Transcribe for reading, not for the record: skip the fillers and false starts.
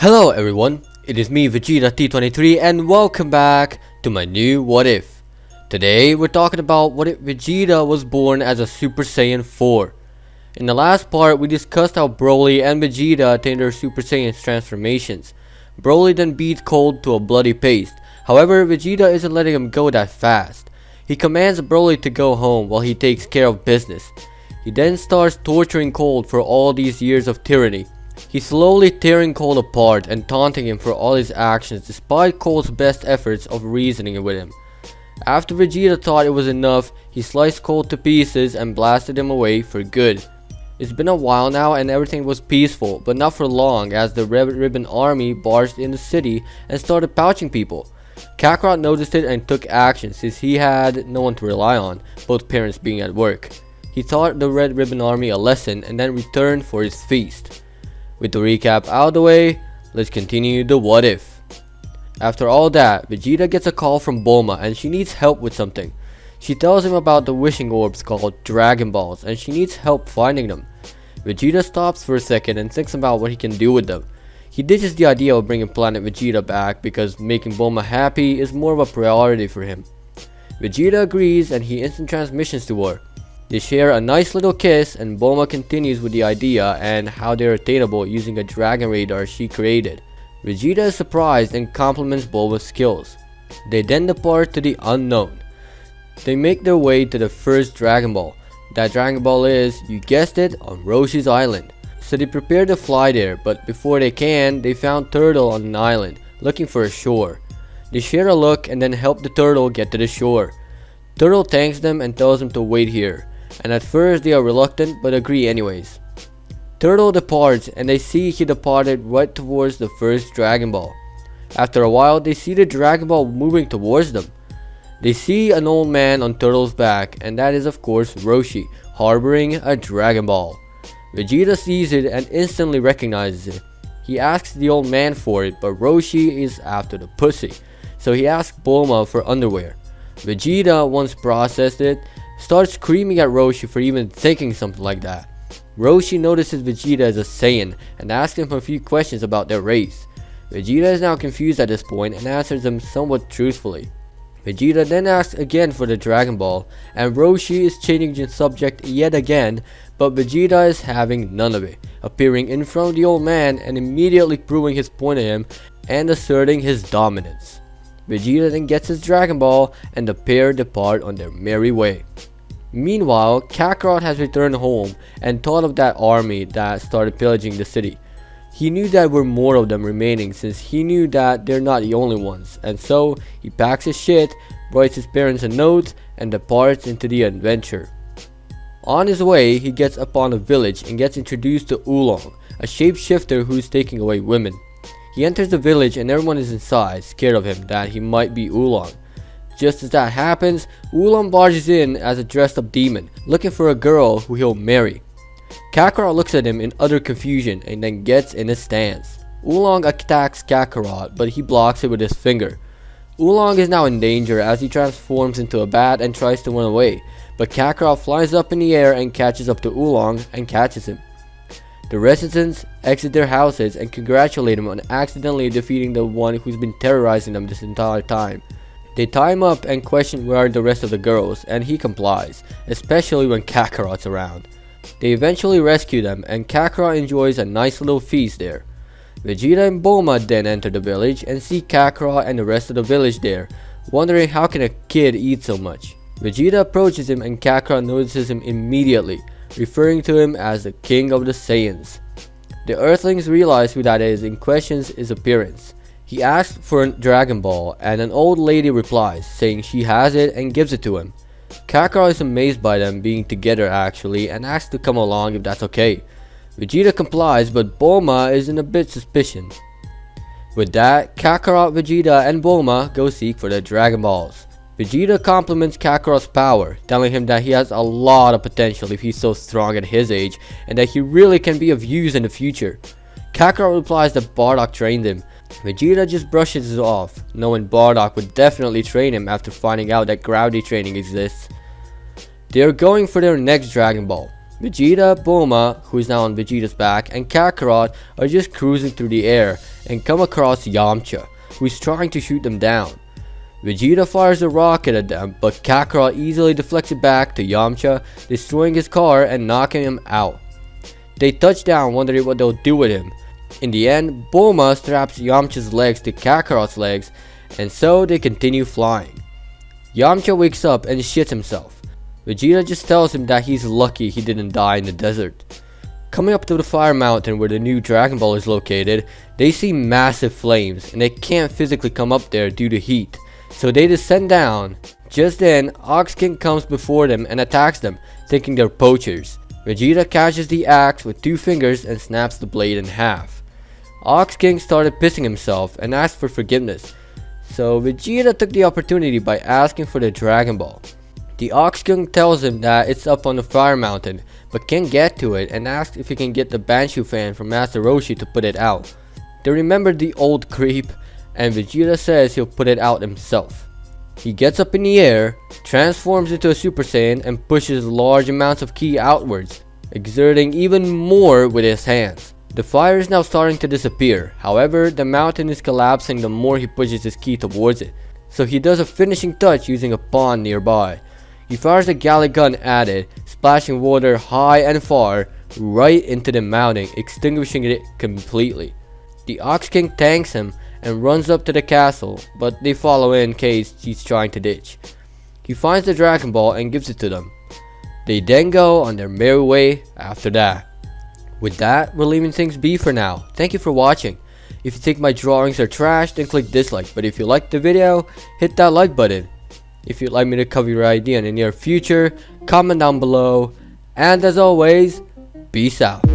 Hello everyone, it is me Vegeta T23 and welcome back to my new What If. Today we're talking about what if Vegeta was born as a Super Saiyan 4. In the last part we discussed how Broly and Vegeta attained their Super Saiyan transformations. Broly then beat Cold to a bloody paste. However, Vegeta isn't letting him go that fast. He commands Broly to go home while he takes care of business. He then starts torturing Cold for all these years of tyranny. He's slowly tearing Cold apart and taunting him for all his actions despite Cold's best efforts of reasoning with him. After Vegeta thought it was enough, he sliced Cold to pieces and blasted him away for good. It's been a while now and everything was peaceful, but not for long as the Red Ribbon Army barged in the city and started pouching people. Kakarot noticed it and took action since he had no one to rely on, both parents being at work. He taught the Red Ribbon Army a lesson and then returned for his feast. With the recap out of the way, let's continue the what if. After all that, Vegeta gets a call from Bulma and she needs help with something. She tells him about the wishing orbs called Dragon Balls and she needs help finding them. Vegeta stops for a second and thinks about what he can do with them. He ditches the idea of bringing Planet Vegeta back because making Bulma happy is more of a priority for him. Vegeta agrees and he instant transmissions to her. They share a nice little kiss and Bulma continues with the idea and how they are attainable using a dragon radar she created. Vegeta is surprised and compliments Bulma's skills. They then depart to the unknown. They make their way to the first Dragon Ball. That Dragon Ball is, you guessed it, on Roshi's island. So they prepare to fly there, but before they can, they found Turtle on an island, looking for a shore. They share a look and then help the turtle get to the shore. Turtle thanks them and tells them to wait here. And at first they are reluctant but agree anyways. Turtle departs and they see he departed right towards the first Dragon Ball. After a while they see the Dragon Ball moving towards them. They see an old man on Turtle's back and that is of course Roshi, harboring a Dragon Ball. Vegeta sees it and instantly recognizes it. He asks the old man for it but Roshi is after the pussy, so he asks Bulma for underwear. Vegeta, once processed it, starts screaming at Roshi for even thinking something like that. Roshi notices Vegeta as a Saiyan and asks him a few questions about their race. Vegeta is now confused at this point and answers them somewhat truthfully. Vegeta then asks again for the Dragon Ball and Roshi is changing the subject yet again, but Vegeta is having none of it, appearing in front of the old man and immediately proving his point to him and asserting his dominance. Vegeta then gets his Dragon Ball and the pair depart on their merry way. Meanwhile, Kakarot has returned home and thought of that army that started pillaging the city. He knew that there were more of them remaining since he knew that they're not the only ones, and so he packs his shit, writes his parents a note, and departs into the adventure. On his way, he gets upon a village and gets introduced to Oolong, a shapeshifter who's taking away women. He enters the village and everyone is inside, scared of him that he might be Oolong. Just as that happens, Oolong barges in as a dressed up demon, looking for a girl who he'll marry. Kakarot looks at him in utter confusion and then gets in his stance. Oolong attacks Kakarot, but he blocks it with his finger. Oolong is now in danger as he transforms into a bat and tries to run away, but Kakarot flies up in the air and catches up to Oolong and catches him. The residents exit their houses and congratulate him on accidentally defeating the one who's been terrorizing them this entire time. They tie him up and question where are the rest of the girls, and he complies, especially when Kakarot's around. They eventually rescue them and Kakarot enjoys a nice little feast there. Vegeta and Bulma then enter the village and see Kakarot and the rest of the village there, wondering how can a kid eat so much. Vegeta approaches him and Kakarot notices him immediately, referring to him as the King of the Saiyans. The Earthlings realize who that is and questions his appearance. He asks for a Dragon Ball and an old lady replies, saying she has it and gives it to him. Kakarot is amazed by them being together actually and asks to come along if that's okay. Vegeta complies but Bulma is in a bit suspicion. With that, Kakarot, Vegeta and Bulma go seek for the Dragon Balls. Vegeta compliments Kakarot's power, telling him that he has a lot of potential if he's so strong at his age and that he really can be of use in the future. Kakarot replies that Bardock trained him. Vegeta just brushes it off, knowing Bardock would definitely train him after finding out that gravity training exists. They are going for their next Dragon Ball. Vegeta, Bulma, who is now on Vegeta's back, and Kakarot are just cruising through the air and come across Yamcha, who is trying to shoot them down. Vegeta fires a rocket at them, but Kakarot easily deflects it back to Yamcha, destroying his car and knocking him out. They touch down, wondering what they'll do with him. In the end, Bulma straps Yamcha's legs to Kakarot's legs, and so they continue flying. Yamcha wakes up and shits himself. Vegeta just tells him that he's lucky he didn't die in the desert. Coming up to the Fire Mountain where the new Dragon Ball is located, they see massive flames and they can't physically come up there due to heat, so they descend down. Just then, Ox King comes before them and attacks them, thinking they're poachers. Vegeta catches the axe with 2 fingers and snaps the blade in half. Ox King started pissing himself and asked for forgiveness, so Vegeta took the opportunity by asking for the Dragon Ball. The Ox King tells him that it's up on the Fire Mountain, but can't get to it, and asks if he can get the Banshu fan from Master Roshi to put it out. They remember the old creep, and Vegeta says he'll put it out himself. He gets up in the air, transforms into a Super Saiyan, and pushes large amounts of ki outwards, exerting even more with his hands. The fire is now starting to disappear, however the mountain is collapsing the more he pushes his ki towards it, so he does a finishing touch using a pond nearby. He fires a galley gun at it, splashing water high and far, right into the mountain, extinguishing it completely. The Ox King thanks him and runs up to the castle, but they follow in case he's trying to ditch. He finds the Dragon Ball and gives it to them. They then go on their merry way after that. With that, we're leaving things be for now. Thank you for watching. If you think my drawings are trash, then click dislike, but if you liked the video, hit that like button. If you'd like me to cover your idea in the near future, comment down below, and as always, peace out.